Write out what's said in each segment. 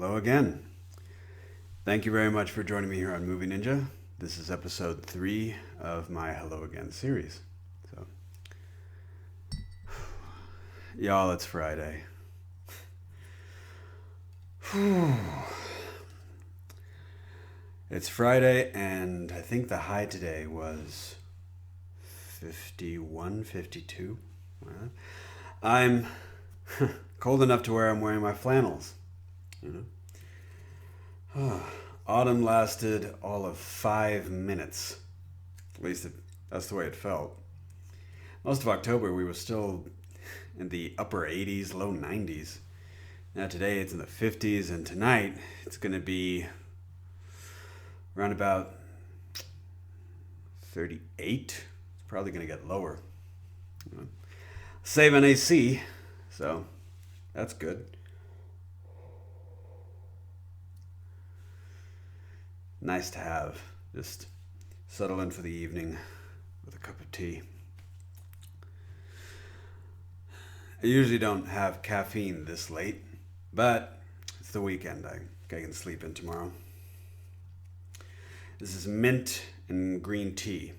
Hello again. Thank you very much for joining me here on Movie Ninja. This is episode 3 of my Hello Again series. So, y'all, it's Friday. It's Friday, and I think the high today was 51, 52. I'm cold enough to where I'm wearing my flannels. You know? Autumn lasted all of 5 minutes. At least that's the way it felt. Most of October, we were still in the upper 80s, low 90s. Now today it's in the 50s, and tonight it's going to be around about 38. It's probably going to get lower. Save on AC, so that's good. Nice to have. Just settle in for the evening with a cup of tea. I usually don't have caffeine this late, but it's the weekend. I can sleep in tomorrow. This is mint and green tea.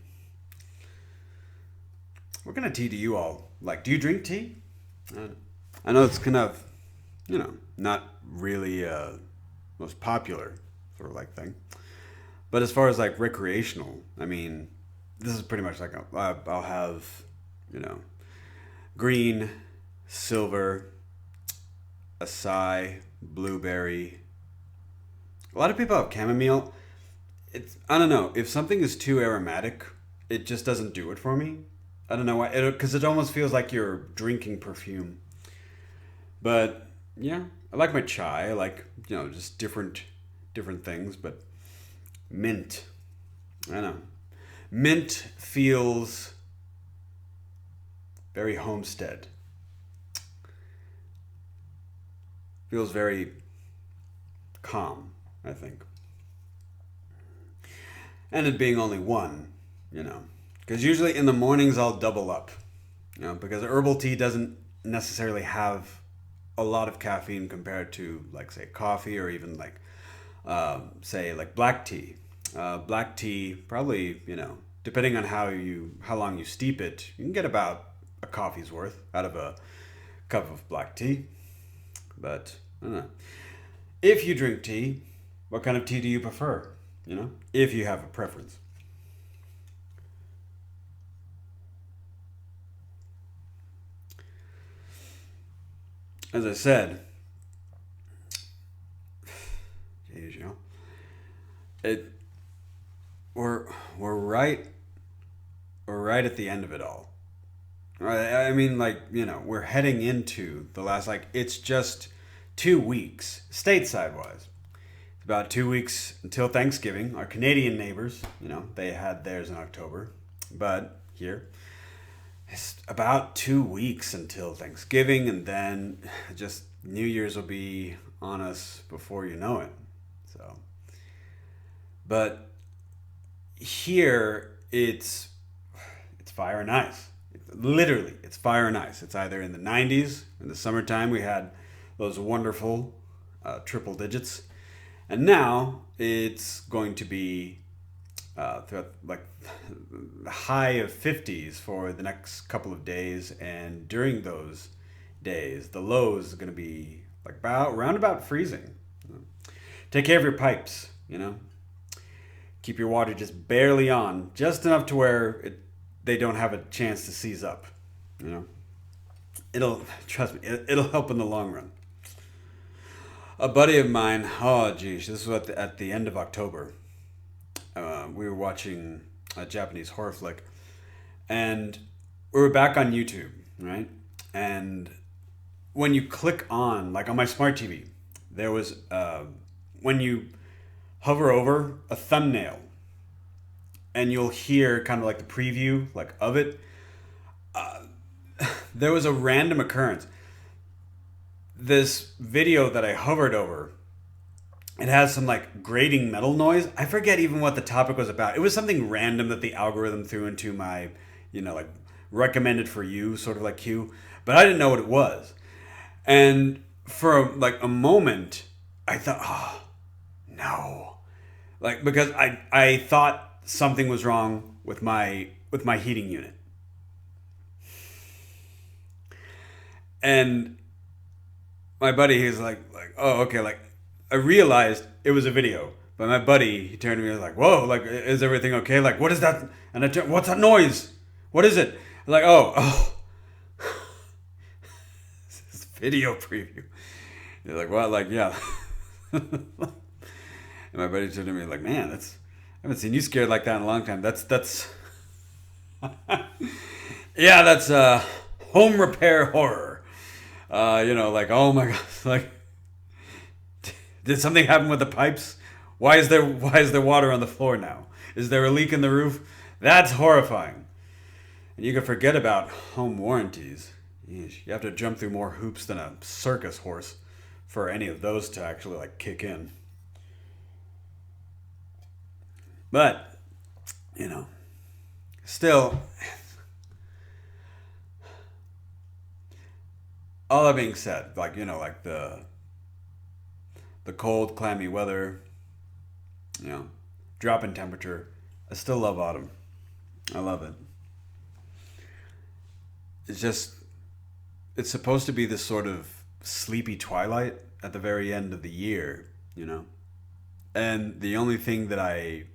What kind of tea do you all like? Do you drink tea? I know it's kind of, not really most popular sort of like thing. But as far as like recreational, I mean, this is pretty much like I'll have, green, silver, acai, blueberry. A lot of people have chamomile. I don't know, if something is too aromatic, it just doesn't do it for me. I don't know why, because it almost feels like you're drinking perfume. But yeah, I like my chai. I like, just different things, but mint. I don't know. Mint feels very homestead. Feels very calm, I think. And it being only one, Because usually in the mornings I'll double up. Because herbal tea doesn't necessarily have a lot of caffeine compared to, like, say, coffee or even, like, say, like black tea. Black tea, probably, depending on how long you steep it, you can get about a coffee's worth out of a cup of black tea. But, I don't know. If you drink tea, what kind of tea do you prefer? If you have a preference. As I said, we're right at the end of it all. I mean, we're heading into the last, it's just 2 weeks stateside wise. It's about 2 weeks until Thanksgiving. Our Canadian neighbors, they had theirs in October, but here it's about 2 weeks until Thanksgiving, and then just New Year's will be on us before you know it. So, but here it's fire and ice. Literally, it's fire and ice. It's either in the 90s in the summertime we had those wonderful triple digits, and now it's going to be throughout, the high of 50s for the next couple of days, and during those days the lows are going to be round about freezing. Take care of your pipes. Keep your water just barely on, just enough to where they don't have a chance to seize up. Trust me, it'll help in the long run. A buddy of mine, this was at the end of October. We were watching a Japanese horror flick, and we were back on YouTube, right? And when you click on my smart TV, there was when you hover over a thumbnail, and you'll hear kind of the preview of it. There was a random occurrence. This video that I hovered over, it has some grating metal noise. I forget even what the topic was about. It was something random that the algorithm threw into my, recommended for you sort of queue, but I didn't know what it was. And for a moment, I thought, oh, no. Like, because I thought something was wrong with my heating unit. And my buddy, he's like, oh, okay, like, I realized it was a video. But my buddy, he turned to me and was like, whoa, like, is everything okay? Like, what is that? And I turned, what's that noise? What is it? I'm like, oh, this video preview. He's like, well, like, yeah. And my buddy turned to me like, man, I haven't seen you scared like that in a long time. That's, yeah, that's home repair horror. Like, oh my god, like, did something happen with the pipes? Why is there water on the floor now? Is there a leak in the roof? That's horrifying. And you can forget about home warranties. Yeesh, you have to jump through more hoops than a circus horse for any of those to actually like kick in. But, still, all that being said, like, like the cold, clammy weather, drop in temperature, I still love autumn. I love it. It's just, it's supposed to be this sort of sleepy twilight at the very end of the year. And the only thing that I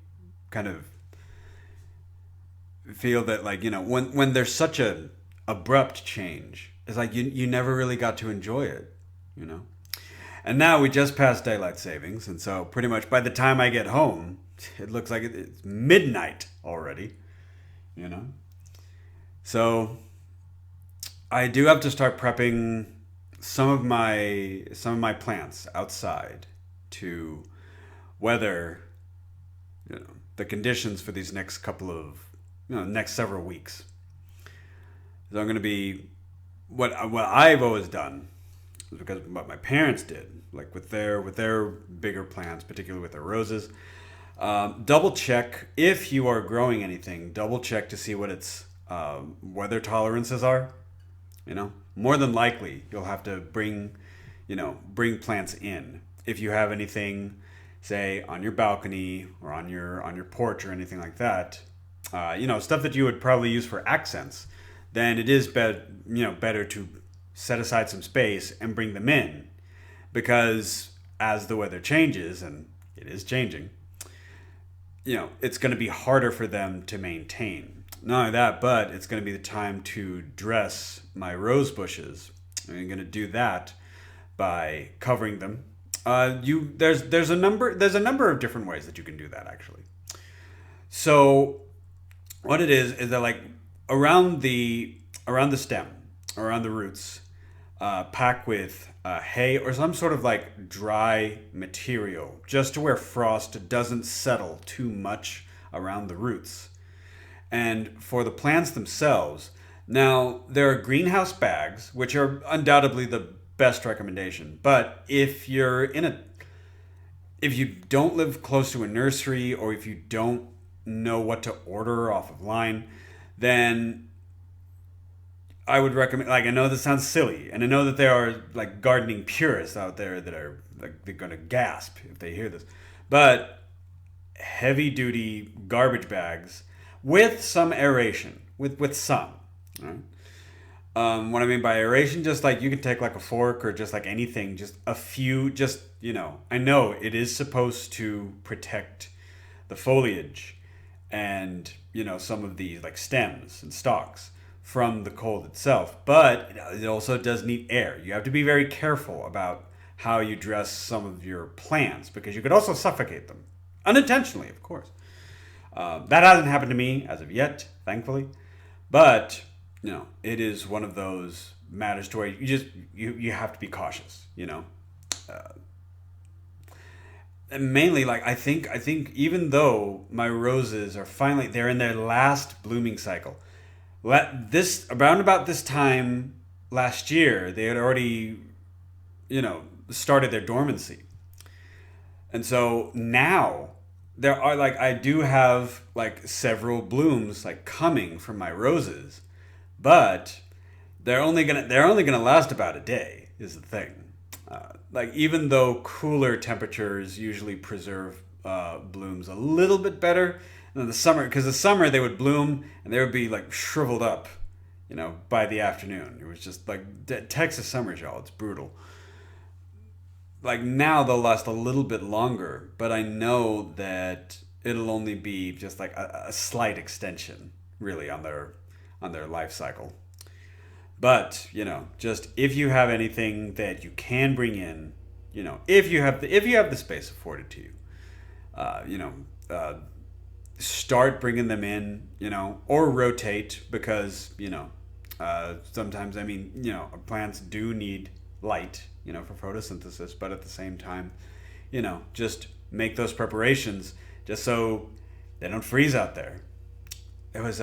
kind of feel that, like, when there's such a abrupt change, it's like you never really got to enjoy it. And now we just passed daylight savings, and so pretty much by the time I get home, it looks like it's midnight already. So I do have to start prepping some of my plants outside to weather the conditions for these next couple of next several weeks. So I'm going to be what I've always done is because what my parents did, like with their bigger plants, particularly with their roses. Double check if you are growing anything. Double check to see what its weather tolerances are. More than likely you'll have to bring plants in if you have anything, say on your balcony or on your porch or anything like that. Stuff that you would probably use for accents. Then it is better to set aside some space and bring them in, because as the weather changes, and it is changing, it's going to be harder for them to maintain. Not only that, but it's going to be the time to dress my rose bushes. I'm going to do that by covering them. There's a number of different ways that you can do that, actually. So what it is that, like, around the stem, around the roots, pack with hay or some sort of like dry material, just to where frost doesn't settle too much around the roots. And for the plants themselves, now there are greenhouse bags, which are undoubtedly the best recommendation. But if you don't live close to a nursery, or if you don't know what to order off of line, then I would recommend, like, I know this sounds silly, and I know that there are like gardening purists out there that are like, they're gonna gasp if they hear this, but heavy duty garbage bags with some aeration, with some. All right? What I mean by aeration, just like you can take like a fork or just like anything, just a few, just, I know it is supposed to protect the foliage and, some of these like stems and stalks from the cold itself, but it also does need air. You have to be very careful about how you dress some of your plants, because you could also suffocate them, unintentionally, of course. That hasn't happened to me as of yet, thankfully, but it is one of those matters to where you have to be cautious. And mainly, like, I think even though my roses are finally, they're in their last blooming cycle. Around about this time last year, they had already, started their dormancy. And so now there are, like, I do have like several blooms like coming from my roses, but they're only gonna last about a day is the thing. Like even though cooler temperatures usually preserve blooms a little bit better than the summer, because the summer they would bloom and they would be like shriveled up, by the afternoon. It was just like Texas summers, y'all. It's brutal. Like now they'll last a little bit longer, but I know that it'll only be just like a slight extension, really, on their life cycle. But just if you have anything that you can bring in, if you have the space afforded to you, uh, you know, uh, start bringing them in, or rotate because sometimes plants do need light, for photosynthesis, but at the same time, just make those preparations just so they don't freeze out there. It was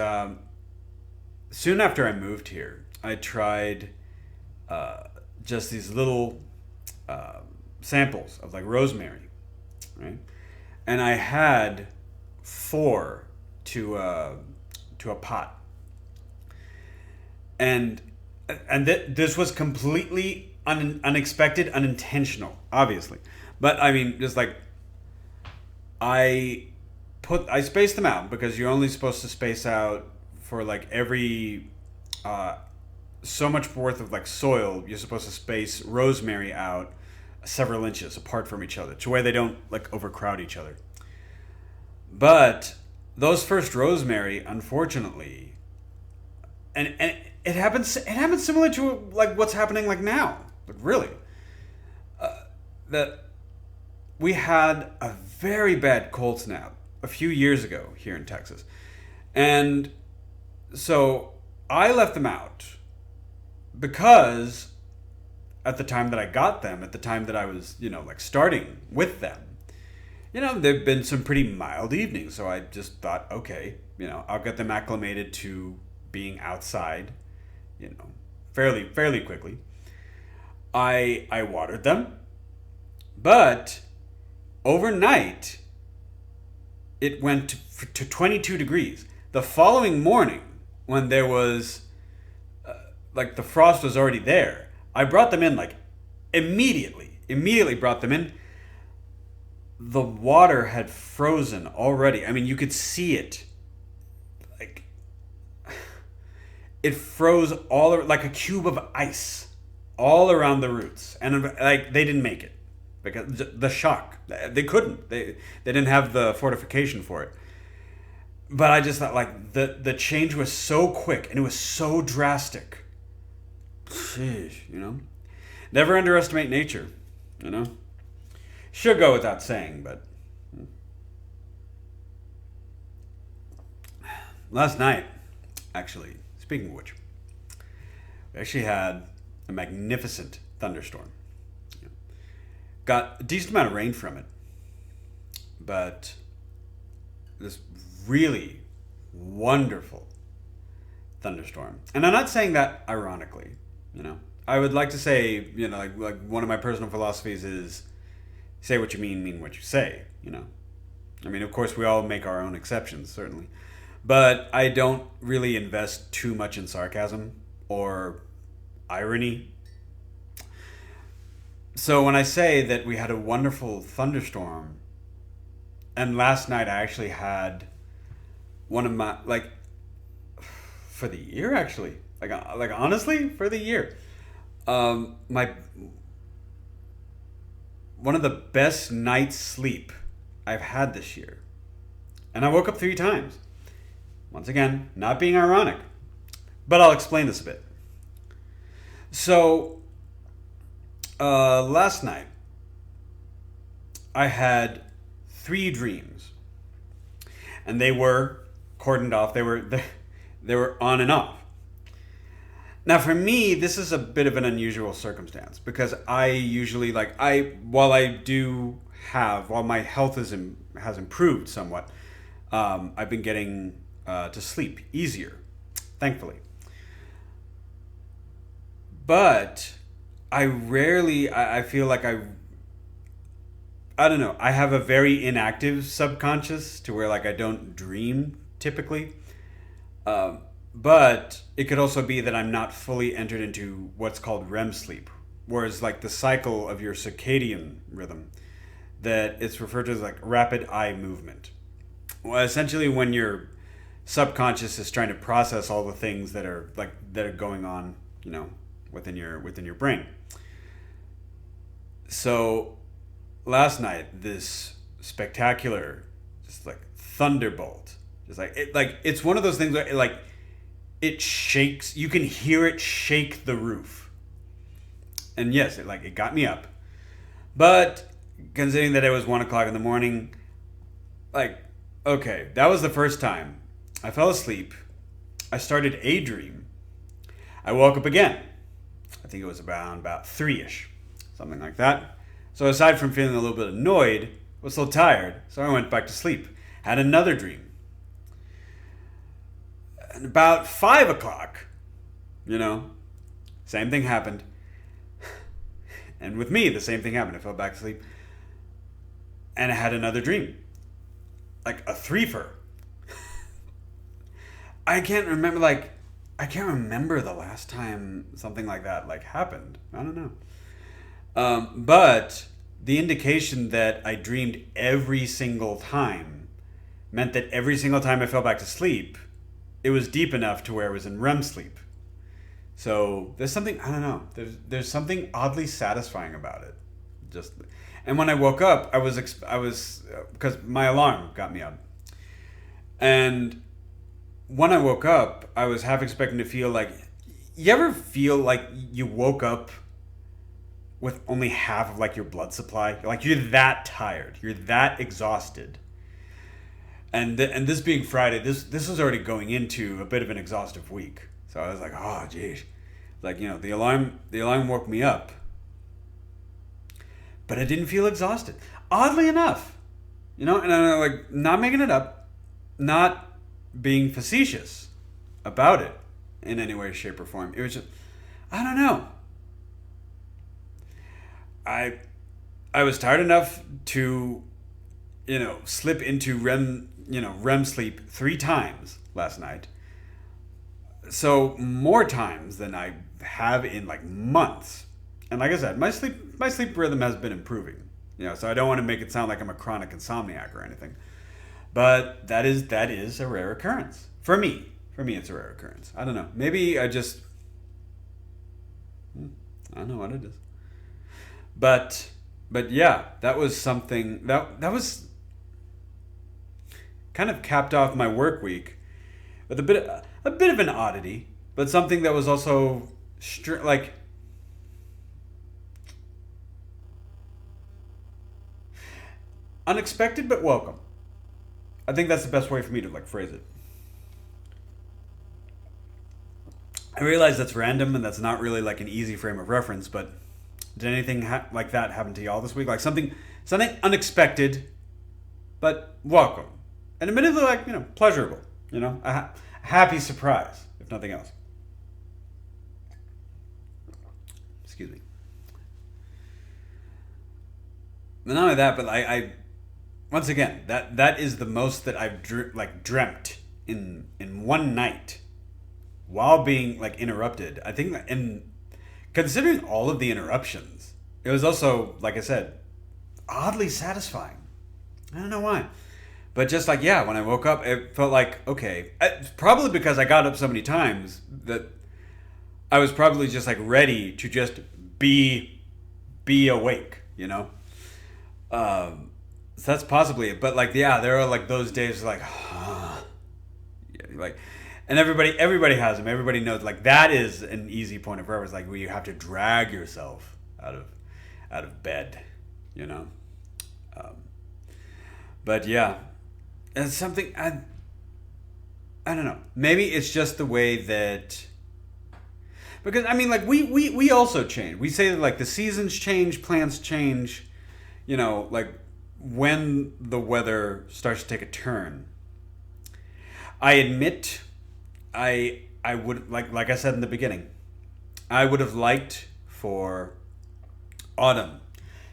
soon after I moved here, I tried uh, just these little uh, samples of like rosemary, right? And I had four to a pot, and this was completely unexpected, unintentional, obviously. But I mean, just like I I spaced them out because you're only supposed to space out for like every uh, so much worth of like soil. You're supposed to space rosemary out several inches apart from each other to where they don't like overcrowd each other. But those first rosemary, unfortunately, and it happens similar to like what's happening like now, like really, that we had a very bad cold snap a few years ago here in Texas, and so I left them out because at the time that I got them, at the time that I was, like starting with them, there've been some pretty mild evenings. So I just thought, okay, I'll get them acclimated to being outside, you know, fairly quickly. I watered them, but overnight it went to 22 degrees. The following morning, when there was like the frost was already there, I brought them in like immediately brought them in. The water had frozen already. I mean, you could see it. Like it froze like a cube of ice all around the roots, and like they didn't make it because the shock. They couldn't. They didn't have the fortification for it. But I just thought like the change was so quick and it was so drastic. Sheesh, Never underestimate nature, you know. Should go without saying, but last night, actually, speaking of which, we actually had a magnificent thunderstorm. Got a decent amount of rain from it, but this really wonderful thunderstorm. And I'm not saying that ironically. I would like to say, like one of my personal philosophies is say what you mean what you say. I mean, of course, we all make our own exceptions, certainly. But I don't really invest too much in sarcasm or irony. So when I say that we had a wonderful thunderstorm, and last night I actually had one of my, like, for the year, actually. Like honestly, for the year. My one of the best nights sleep I've had this year. And I woke up 3 times. Once again, not being ironic. But I'll explain this a bit. So, last night, I had 3 dreams. And they were cordoned off. They were on and off. Now, for me, this is a bit of an unusual circumstance because I usually while my health has improved somewhat, I've been getting to sleep easier, thankfully. But I feel like I don't know, I have a very inactive subconscious to where like I don't dream typically. But it could also be that I'm not fully entered into what's called REM sleep, whereas like the cycle of your circadian rhythm, that it's referred to as like rapid eye movement. Well, essentially, when your subconscious is trying to process all the things that are going on, within your brain. So last night, this spectacular, just like thunderbolt, just like it's one of those things where it shakes. You can hear it shake the roof, and yes, it got me up. But considering that it was 1 o'clock in the morning, like, okay, that was the first time I fell asleep. I started a dream. I woke up again. I think it was about 3ish, something like that. So aside from feeling a little bit annoyed, I was still tired, so I went back to sleep. Had another dream. And about 5 o'clock, same thing happened. And with me, the same thing happened. I fell back asleep. And I had another dream. Like a threefer. I can't remember the last time something like that happened. I don't know. But the indication that I dreamed every single time meant that every single time I fell back to sleep, it was deep enough to where I was in REM sleep. So there's something, I don't know. There's something oddly satisfying about it. And when I woke up, I was because my alarm got me up, and when I woke up, I was half expecting to feel like, you ever feel like you woke up with only half of your blood supply? Like you're that tired, you're that exhausted. And this being Friday, this was already going into a bit of an exhaustive week. So I was like, oh geez, the alarm woke me up, but I didn't feel exhausted. Oddly enough, and I'm not making it up, not being facetious about it in any way, shape, or form. It was just, I don't know. I was tired enough to, slip into REM sleep 3 times last night. So more times than I have in months. And like I said, my sleep rhythm has been improving. So I don't want to make it sound like I'm a chronic insomniac or anything. But that is a rare occurrence. For me, it's a rare occurrence. I don't know. Maybe I don't know what it is. But yeah, that was something that was kind of capped off my work week with a bit of an oddity, but something that was also unexpected but welcome. I think that's the best way for me to phrase it. I realize that's random and that's not really an easy frame of reference, but did anything like that happen to y'all this week? Something unexpected, but welcome, and admittedly pleasurable. A happy surprise, if nothing else. Excuse me. But not only that, but I once again, that is the most that I've dreamt in one night while being interrupted. I think and considering all of the interruptions, it was also, like I said, oddly satisfying. I don't know why. But just when I woke up, it felt okay. Probably because I got up so many times that I was probably just ready to just be awake, So that's possibly it. But there are those days and everybody has them. Everybody knows that is an easy point of reference, where you have to drag yourself out of bed, But yeah, it's something I don't know. Maybe it's just the way that, because we also change. We say that the seasons change, plants change, when the weather starts to take a turn. I admit, I would like I said in the beginning, I would have liked for autumn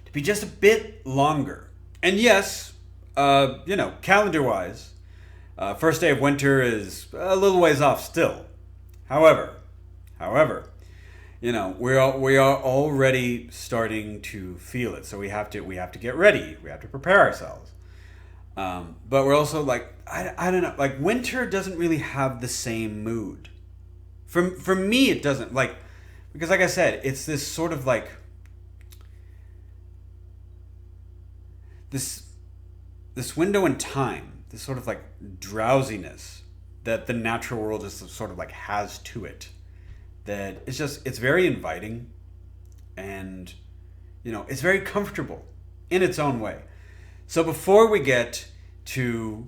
to be just a bit longer. And yes, calendar wise, first day of winter is a little ways off still. However, We are already starting to feel it. So we have to get ready. We have to prepare ourselves. But we're also like, I don't know, like winter doesn't really have the same mood. For me, it doesn't, like, because like I said, it's this sort of like this this window in time, this sort of like drowsiness that the natural world just sort of like has to it. That it's very inviting, and it's very comfortable in its own way. So before we get to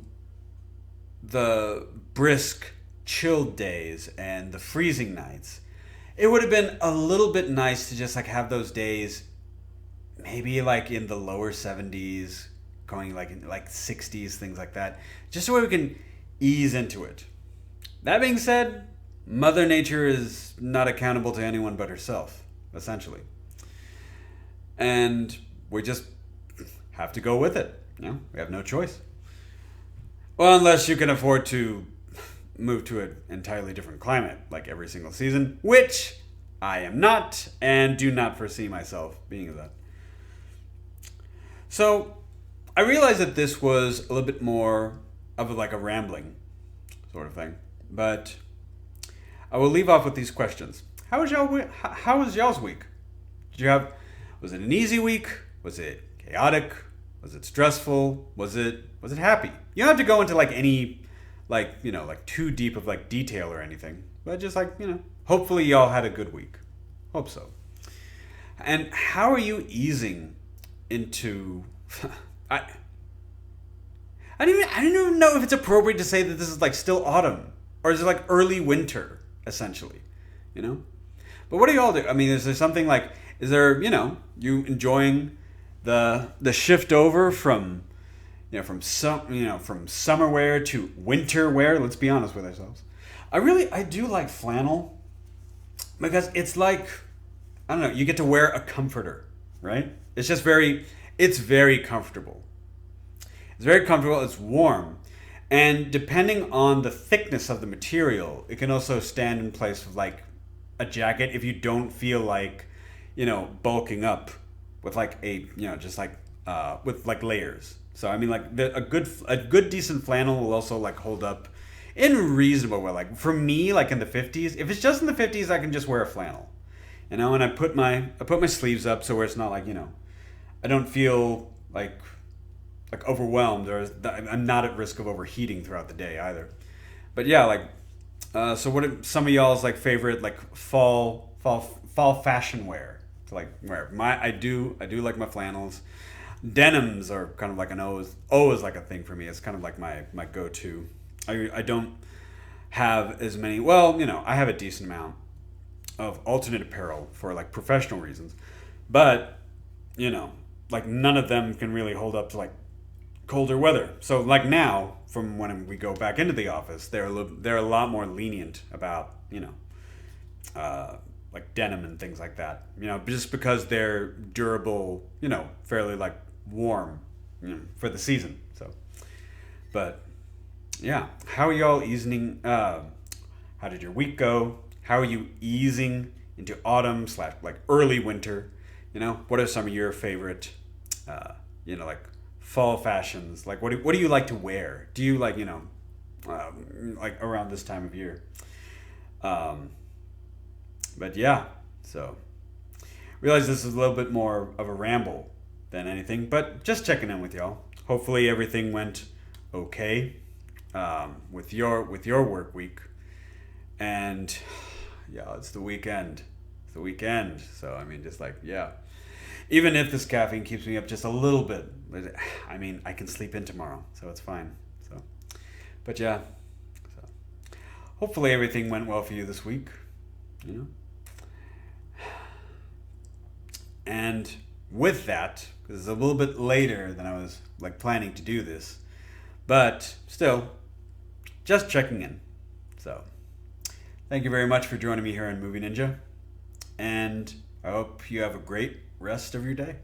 the brisk, chilled days and the freezing nights, it would have been a little bit nice to just like have those days maybe like in the lower 70s, going like in like 60s, things like that, just so we can ease into it. That being said, Mother Nature is not accountable to anyone but herself, essentially. And we just have to go with it. We have no choice. Well, unless you can afford to move to an entirely different climate, like every single season, which I am not, and do not foresee myself being that. So, I realized that this was a little bit more of like a rambling sort of thing, but I will leave off with these questions. How was y'all's week? Did you have Was it an easy week? Was it chaotic? Was it stressful? Was it happy? You don't have to go into like any like too deep of like detail or anything. But just like, hopefully y'all had a good week. Hope so. And how are you easing into I I don't even know if it's appropriate to say that this is like still autumn, or is it like early winter essentially, you know? But what do you all do? I mean, is there something like, is there, you enjoying the shift over from from summer wear to winter wear? Let's be honest with ourselves. I do like flannel, because it's like, I don't know, you get to wear a comforter, right? It's very comfortable. It's very comfortable, it's warm. And depending on the thickness of the material, it can also stand in place of like a jacket if you don't feel like, bulking up with like just like with like layers. So I mean, like a good decent flannel will also like hold up in reasonable way. Like for me, like in the 50s, if it's just in the 50s, I can just wear a flannel, and I put my sleeves up so where it's not like, I don't feel like overwhelmed, or I'm not at risk of overheating throughout the day either. But yeah, like so what are some of y'all's like favorite like fall fashion wear to like wear? I do like my flannels. Denims are kind of like an always like a thing for me. It's kind of like my go-to. I don't have as many. Well, I have a decent amount of alternate apparel for like professional reasons, but like none of them can really hold up to like colder weather. So like now, from when we go back into the office, they're a lot more lenient about like denim and things like that. Just because they're durable, fairly like warm, for the season. So, but yeah, how are y'all easing? How did your week go? How are you easing into autumn slash like early winter? What are some of your favorite, like fall fashions? Like what do you like to wear? Do you like like around this time of year? But yeah, so realize this is a little bit more of a ramble than anything, but just checking in with y'all. Hopefully everything went okay with your work week, and yeah, it's the weekend. It's the weekend, so I mean, just like yeah. Even if this caffeine keeps me up just a little bit, I mean, I can sleep in tomorrow, so it's fine. So, but yeah, so hopefully everything went well for you this week. And with that, because it's a little bit later than I was like planning to do this, but still, just checking in. So, thank you very much for joining me here on Movie Ninja, and I hope you have a great rest of your day.